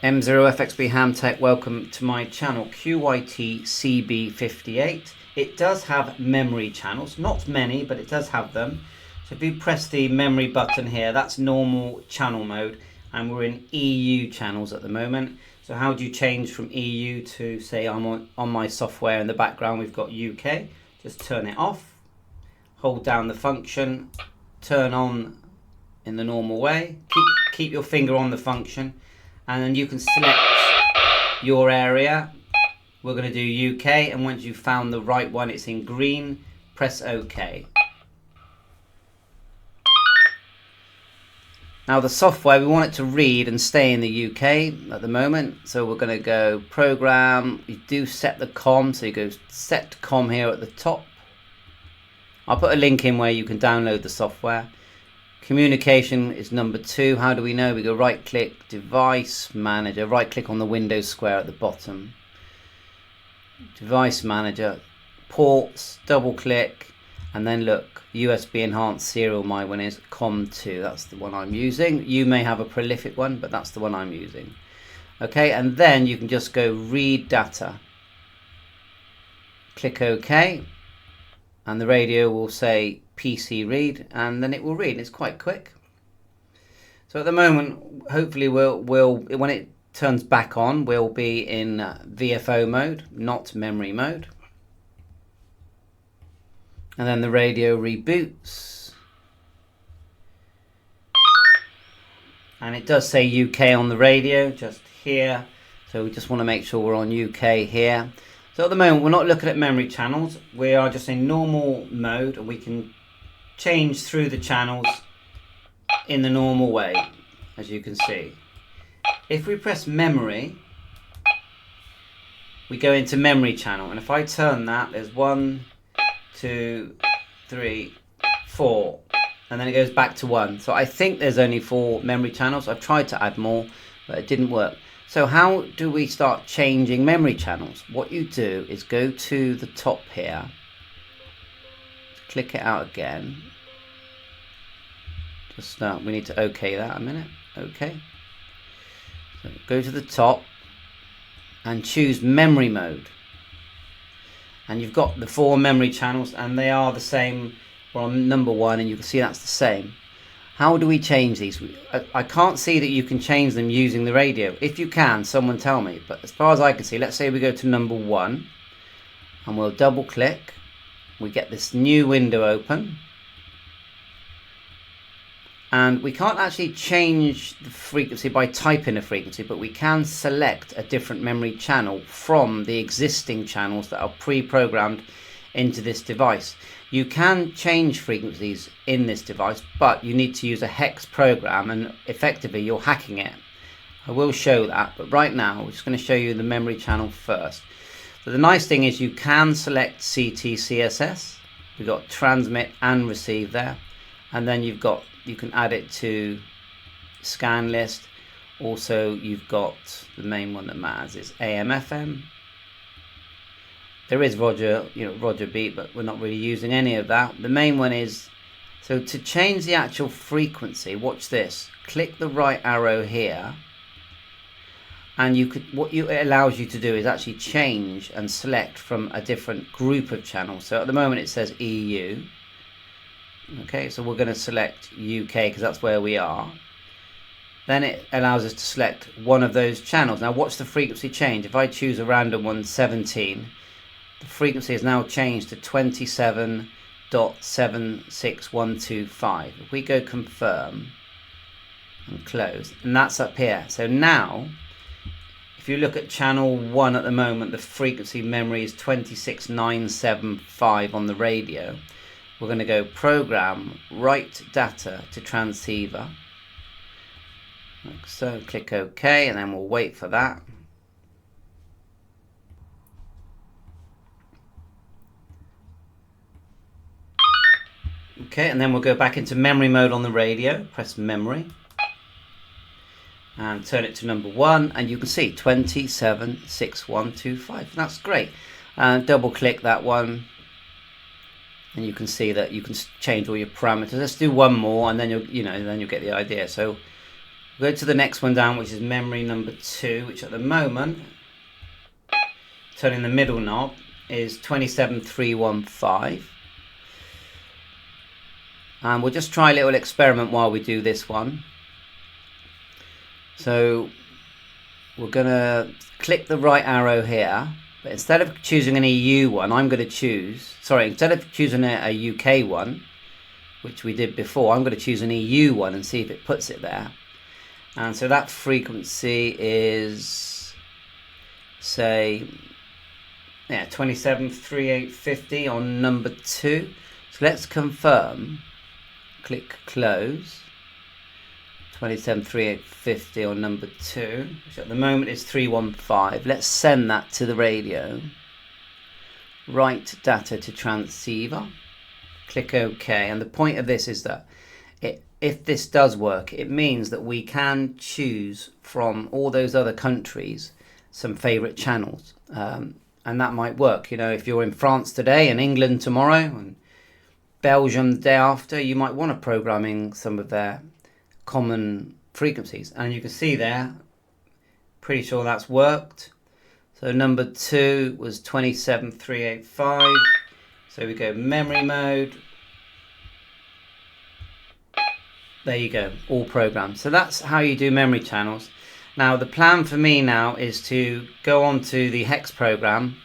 M0FXB Hamtech, welcome to my channel QYT CB-58. It does have memory channels, not many, but it does have them. So if you press the memory button here, that's normal channel mode, and we're in EU channels at the moment. So how do you change from EU to, say, I'm on my software in the background, we've got UK. Just turn it off, hold down the function, turn on in the normal way, keep your finger on the function, and then you can select your area. We're going to do UK, and once you've found the right one, it's in green, press OK. Now the software, we want it to read and stay in the UK at the moment, so we're going to go program. You do set the COM, so you go set COM here at the top. I'll put a link in where you can download the software. Communication is number 2. How do we know? We go right click, device manager, right click on the Windows square at the bottom. Device manager, ports, double click, and then look, USB enhanced serial, my one is COM2. That's the one I'm using. You may have a prolific one, but that's the one I'm using. Okay, and then you can just go read data. Click OK, and the radio will say PC read, and then it will read. It's quite quick. So at the moment, hopefully we'll when it turns back on, we'll be in VFO mode, not memory mode. And then the radio reboots, and it does say UK on the radio just here, so we just want to make sure we're on UK here. So at the moment we're not looking at memory channels, we are just in normal mode, and we can change through the channels in the normal way, as you can see. If we press memory, we go into memory channel, and if I turn that, there's 1, 2, 3, 4, and then it goes back to 1. So I think there's only 4 memory channels. I've tried to add more, but it didn't work. So how do we start changing memory channels? What you do is go to the top here, click it out again. Just we need to OK that a minute. OK. So go to the top and choose memory mode. And you've got the 4 memory channels, and they are the same. We're on number 1, and you can see that's the same. How do we change these? I can't see that you can change them using the radio. If you can, someone tell me. But as far as I can see, let's say we go to number 1, and we'll double click. We get this new window open, and we can't actually change the frequency by typing a frequency, but we can select a different memory channel from the existing channels that are pre-programmed into this device. You can change frequencies in this device, but you need to use a hex program, and effectively you're hacking it. I will show that, but right now we're just going to show you the memory channel first. So the nice thing is you can select CT/CSS. We've got transmit and receive there, and then you can add it to scan list. Also, you've got the main one that matters is AM/FM. There is Roger beat, but we're not really using any of that. The main one is, so to change the actual frequency, watch this. Click the right arrow here, and it allows you to do is actually change and select from a different group of channels. So at the moment it says EU. Okay, so we're going to select UK because that's where we are. Then it allows us to select one of those channels. Now watch the frequency change. If I choose a random one, 17, the frequency has now changed to 27.76125. If we go confirm and close, and that's up here. So now, if you look at channel 1 at the moment, the frequency memory is 26975 on the radio. We're going to go program, write data to transceiver. Like so, click OK, and then we'll wait for that. Okay, and then we'll go back into memory mode on the radio, press memory, and turn it to number 1, and you can see 276125. That's great. And double click that one, and you can see that you can change all your parameters. Let's do one more, and then you'll get the idea. So We'll go to the next one down, which is memory number 2, which at the moment, turning the middle knob, is 27315. And we'll just try a little experiment while we do this one. So we're going to click the right arrow here, but instead of choosing an EU one, I'm going to choose, instead of choosing a UK one, which we did before, I'm going to choose an EU one and see if it puts it there. And so that frequency is, say, 273850 on number 2. So let's confirm. Click close. 273850 on number 2, which at the moment is 315. Let's send that to the radio. Write data to transceiver. Click OK. And the point of this is that if this does work, it means that we can choose from all those other countries some favorite channels. And that might work. You know, if you're in France today and England tomorrow and Belgium the day after, you might want to programming some of their common frequencies. And you can see there, pretty sure that's worked. So number 2 was 27385. So we go memory mode. There you go, all programmed. So that's how you do memory channels. Now the plan for me now is to go on to the hex program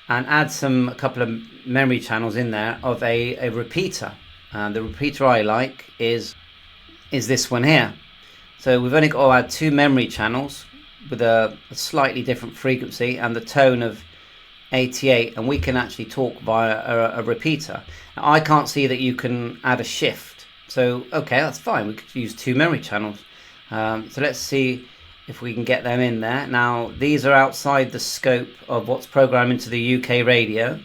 and add a couple of memory channels in there of a repeater. And the repeater I like is this one here. So we've only got to add 2 memory channels with a slightly different frequency and the tone of 88, and we can actually talk via a repeater. Now, I can't see that you can add a shift. So, okay, that's fine. We could use 2 memory channels. So let's see if we can get them in there. Now, these are outside the scope of what's programmed into the UK radio.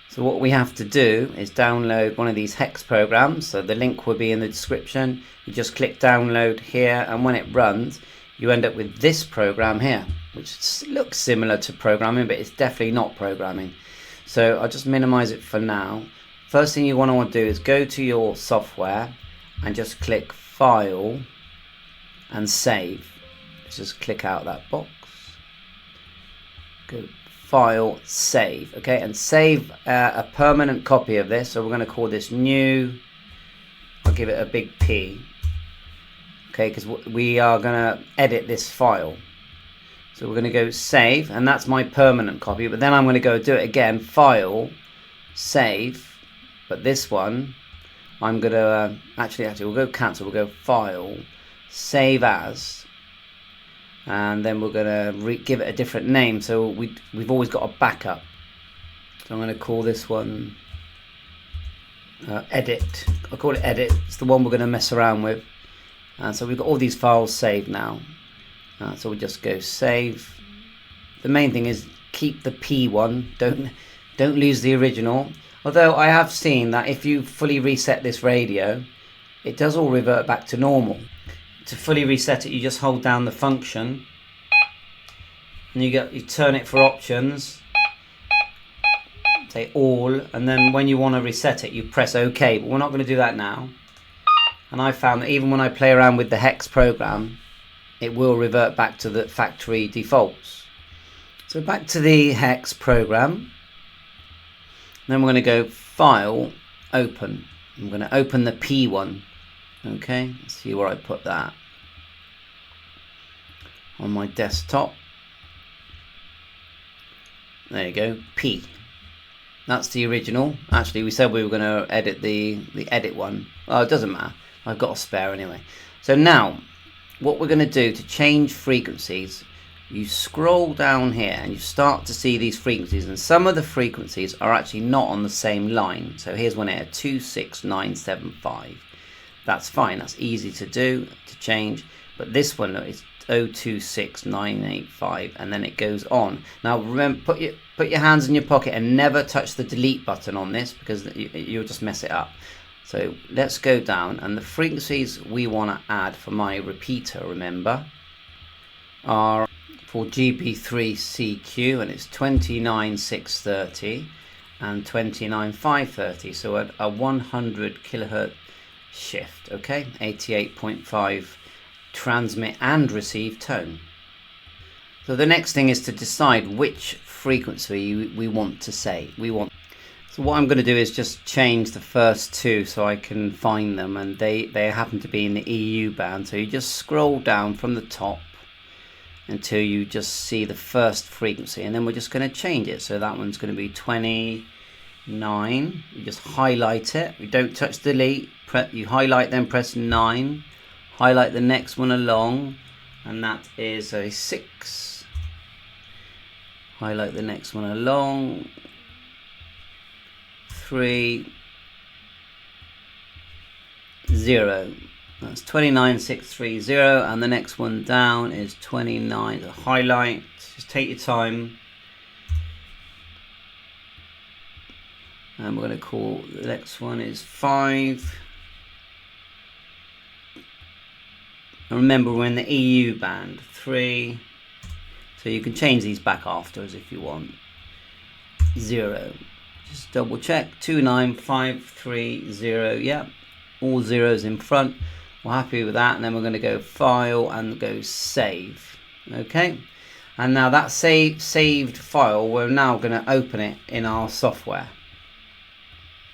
So what we have to do is download one of these hex programs. So the link will be in the description. You just click download here, and when it runs, you end up with this program here, which looks similar to programming, but it's definitely not programming. So I'll just minimize it for now. First thing you want to do is go to your software and just click File and Save. Just click out that box. Go File, Save. Okay, and save a permanent copy of this. So we're going to call this new. I'll give it a big P. Okay, because we are going to edit this file. So we're going to go Save, and that's my permanent copy. But then I'm going to go do it again. File, Save. But this one, I'm going to actually we'll go cancel. We'll go File, Save As, and then we're going to give it a different name. So we've always got a backup. So I'm going to call this one Edit. I'll call it Edit. It's the one we're going to mess around with. And so we've got all these files saved now. So we just go Save. The main thing is keep the P one. Don't lose the original. Although I have seen that if you fully reset this radio, it does all revert back to normal. To fully reset it, you just hold down the function, and you turn it for options, say all, and then when you want to reset it, you press OK. But we're not going to do that now. And I found that even when I play around with the hex program, it will revert back to the factory defaults. So back to the hex program. Then we're going to go File, Open. I'm going to open the P one. Okay, let's see where I put that. On my desktop. There you go, P. That's the original. Actually, we said we were going to edit the edit one. Oh, it doesn't matter. I've got a spare anyway. So now, what we're going to do to change frequencies, you scroll down here and you start to see these frequencies, and some of the frequencies are actually not on the same line. So here's one here, 26975. That's fine, that's easy to do, to change. But this one is 026985, and then it goes on. Now remember, put your hands in your pocket and never touch the delete button on this, because you'll just mess it up. So let's go down, and the frequencies we want to add for my repeater, remember, are for GB3CQ, and it's 29630 and 29530. So a 100 kilohertz shift, okay, 88.5 transmit and receive tone. So the next thing is to decide which frequency we want to say. So what I'm going to do is just change the first two so I can find them, and they happen to be in the EU band. So you just scroll down from the top until you just see the first frequency, and then we're just going to change it. So that one's going to be 29. You just highlight it. You don't touch delete. You highlight, then press 9. Highlight the next one along, and that is a 6. Highlight the next one along. 3, 0. That's 29630, and the next one down is 29. So highlight. Just take your time. And we're going to call the next one is 5. And remember, we're in the EU band. 3. So you can change these back afterwards if you want. 0. Just double check. 29530. Yeah, all zeros in front. We're happy with that, and then we're going to go File and go Save. Okay, and now that saved file, we're now going to open it in our software.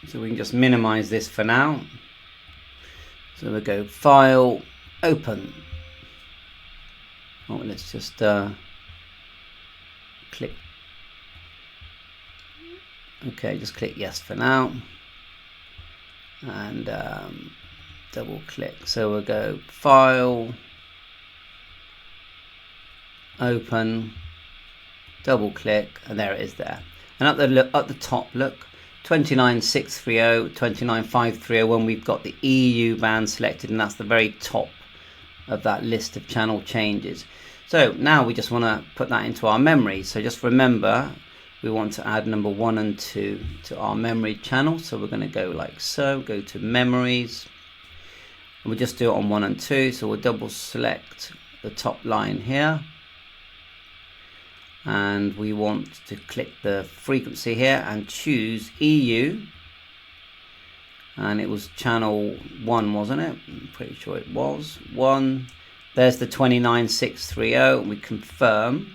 So we can just minimize this for now. So we'll go File, Open. Oh, let's just click. Okay, just click yes for now, and double click. So we'll go File, Open, double click, and there it is there. And at the top, look, 29630, 29530, when we've got the EU band selected, and that's the very top of that list of channel changes. So now we just want to put that into our memory. So just remember, we want to add number 1 and 2 to our memory channel. So we're going to go like so, go to memories, and we'll just do it on 1 and 2. So we'll double select the top line here, and we want to click the frequency here and choose EU, and it was channel 1, wasn't it? I'm pretty sure it was 1. There's the 29630. We confirm,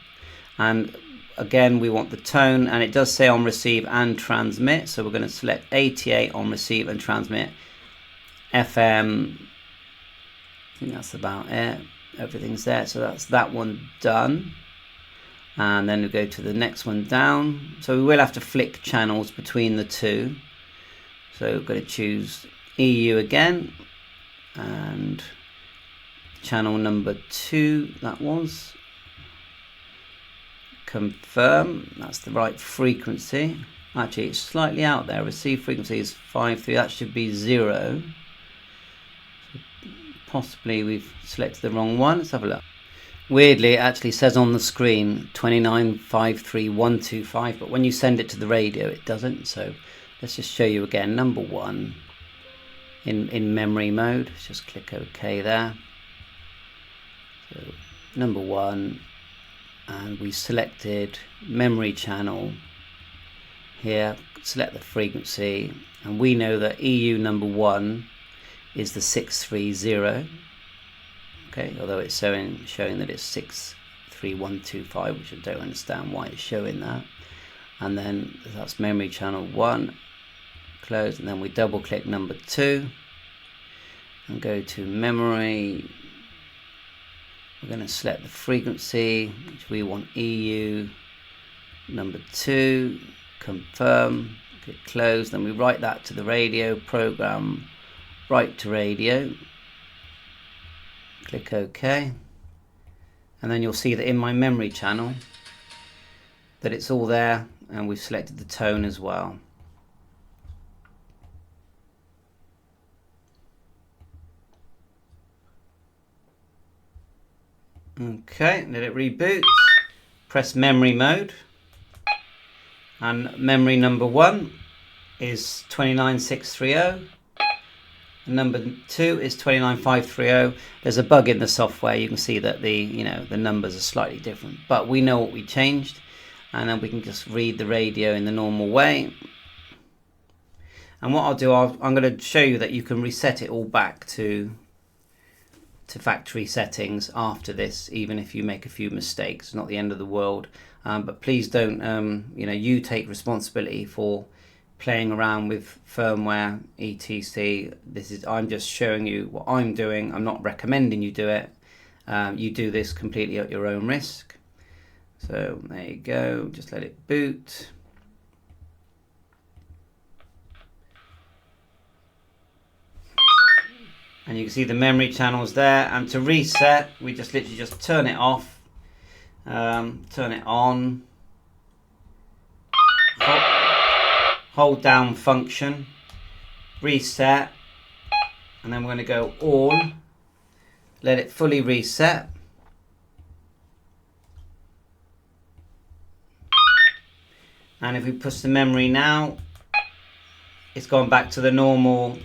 and again we want the tone, and it does say on receive and transmit, so we're going to select 88 on receive and transmit. FM, I think that's about it. Everything's there, so that's that one done. And then we go to the next one down. So we will have to flick channels between the two. So we're going to choose EU again, and channel number 2, that was. Confirm, that's the right frequency. Actually, it's slightly out there. Receive frequency is 53, that should be 0. So possibly we've selected the wrong one. Let's have a look. Weirdly, it actually says on the screen 2953125, but when you send it to the radio, it doesn't. So let's just show you again. Number 1 in memory mode. Let's just click OK there. So number 1. And we selected memory channel here, select the frequency, and we know that EU number 1 is the 630. Okay, although it's showing that it's 63125, which I don't understand why it's showing that. And then that's memory channel 1, close, and then we double click number 2 and go to memory. We're going to select the frequency, which we want EU number 2, confirm, click close, then we write that to the radio program, write to radio, click OK, and then you'll see that in my memory channel that it's all there, and we've selected the tone as well. Okay, let it reboot. Press memory mode, and memory number 1 is 29630, and number 2 is 29530. There's a bug in the software. You can see that the numbers are slightly different, but we know what we changed, and then we can just read the radio in the normal way. And what I'll do, I'm going to show you that you can reset it all back to to factory settings after this, even if you make a few mistakes. It's not the end of the world, but please don't, you take responsibility for playing around with firmware, etc. I'm just showing you what I'm doing. I'm not recommending you do it. You do this completely at your own risk. So there you go, just let it boot. And you can see the memory channels there, and to reset we just literally just turn it off, turn it on, hold down function, reset, and then we're going to go all, let it fully reset. And if we push the memory now, it's gone back to the normal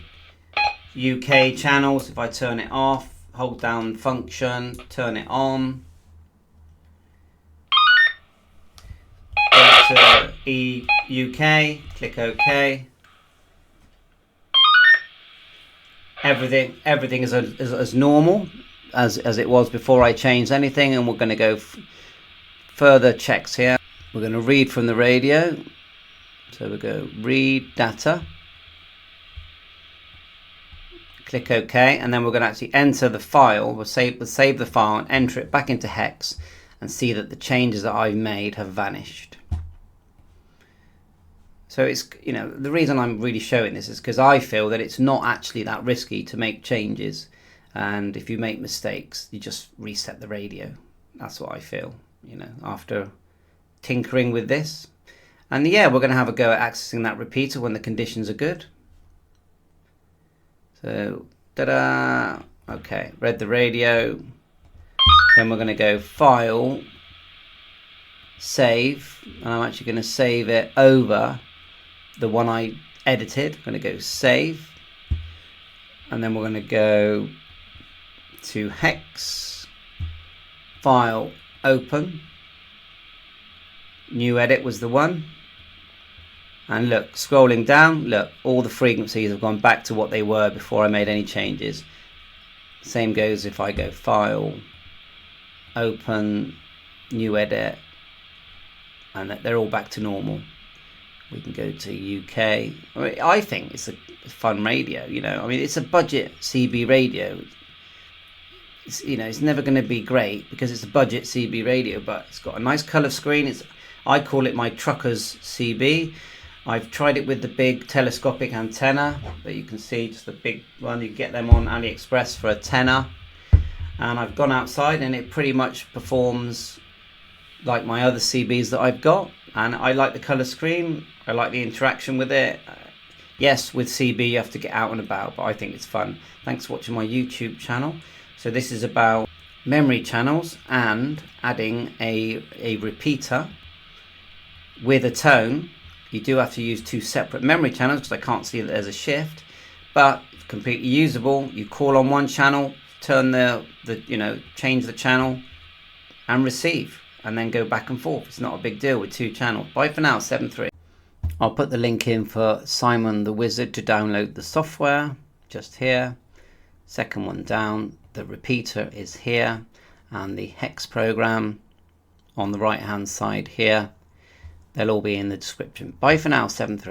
UK channels. If I turn it off, hold down function, turn it on, go to UK, click OK. Everything is as normal as it was before I changed anything, and we're going to go further checks here. We're going to read from the radio, so we go read data. Click OK, and then we're going to actually enter the file. We'll save the file and enter it back into hex, and see that the changes that I've made have vanished. So it's, the reason I'm really showing this is because I feel that it's not actually that risky to make changes, and if you make mistakes, you just reset the radio. That's what I feel, after tinkering with this. And yeah, we're going to have a go at accessing that repeater when the conditions are good. So, ta-da! Okay, read the radio. Then we're going to go File, Save, and I'm actually going to save it over the one I edited. I'm going to go Save, and then we're going to go to Hex, File, Open. New Edit was the one. And look, scrolling down, look, all the frequencies have gone back to what they were before I made any changes. Same goes if I go File, Open, New Edit, and they're all back to normal. We can go to UK. I think it's a fun radio, it's a budget CB radio. It's never going to be great because it's a budget CB radio, but it's got a nice colour screen. I call it my trucker's CB. I've tried it with the big telescopic antenna that you can see, just the big one. You get them on AliExpress for a tenner. And I've gone outside and it pretty much performs like my other CBs that I've got. And I like the colour screen. I like the interaction with it. Yes, with CB you have to get out and about, but I think it's fun. Thanks for watching my YouTube channel. So this is about memory channels and adding a repeater with a tone. You do have to use two separate memory channels because I can't see that there's a shift, but it's completely usable. You call on one channel, turn change the channel and receive, and then go back and forth. It's not a big deal with two channels. Bye for now, 7.3. I'll put the link in for Simon the Wizard to download the software just here. Second one down, the repeater is here, and the hex program on the right hand side here. They'll all be in the description. Bye for now, 7.3.